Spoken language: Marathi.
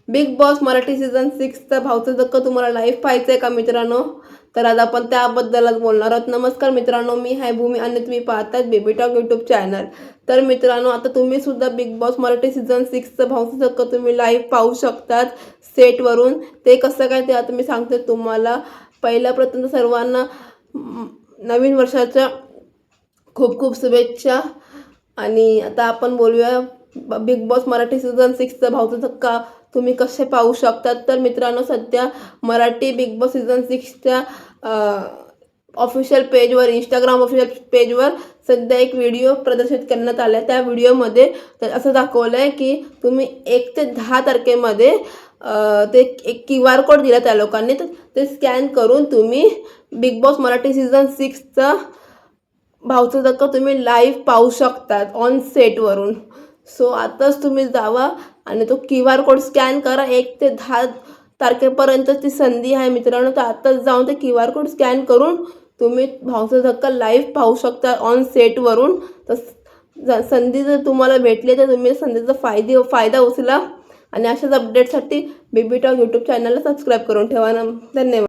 बिग बॉस मराठी सीझन 6चा भावचं धक्का तुम्हाला लाईव्ह पाहायचं आहे का मित्रांनो? तर आज आपण त्याबद्दलच बोलणार आहोत. नमस्कार मित्रांनो, मी आहे भूमी आणि तुम्ही पाहताय बेबी टॉक यूट्यूब चॅनल. तर मित्रांनो, आता तुम्ही सुद्धा बिग बॉस मराठी सीझन 6चं भावचं धक्का तुम्ही लाईव्ह पाहू शकतात सेटवरून. ते कसं काय ते आता मी सांगते तुम्हाला. पहिल्या प्रथम सर्वांना नवीन वर्षाच्या खूप खूप शुभेच्छा. आणि आता आपण बोलूया बिग बॉस मराठी सीझन 6चा भावचा धक्का तुम्ही कसे पाहू शकतात. तर मित्रांनो, सध्या मराठी बिग बॉस सीझन 6च्या ऑफिशियल पेजवर, इंस्टाग्राम ऑफिशियल पेजवर सध्या एक व्हिडिओ प्रदर्शित करण्यात आला आहे. त्या व्हिडिओमध्ये असं दाखवलं आहे की तुम्ही 1 ते 10 तारखेमध्ये ते एक QR कोड दिला त्या लोकांनी, तर ते स्कॅन करून तुम्ही बिग बॉस मराठी सीझन 6चा भावचा धक्का तुम्ही लाईव्ह पाहू शकतात ऑन सेटवरून. सो आताच तुम्ही जावा आणि तो QR कोड स्कॅन करा. 1 ते 10 तारखेपर्यंत ती संधी आहे मित्रांनो. तर आताच जाऊन ते QR कोड स्कॅन करून तुम्ही भावचा धक्का लाईव्ह पाहू शकता ऑन सेटवरून. तर संधी जर तुम्हाला भेटली तर तुम्ही संधीचा फायदा उचला. आणि अशाच अपडेटसाठी बेबी टॉक यूट्यूब चॅनलला सबस्क्राईब करून ठेवा. धन्यवाद.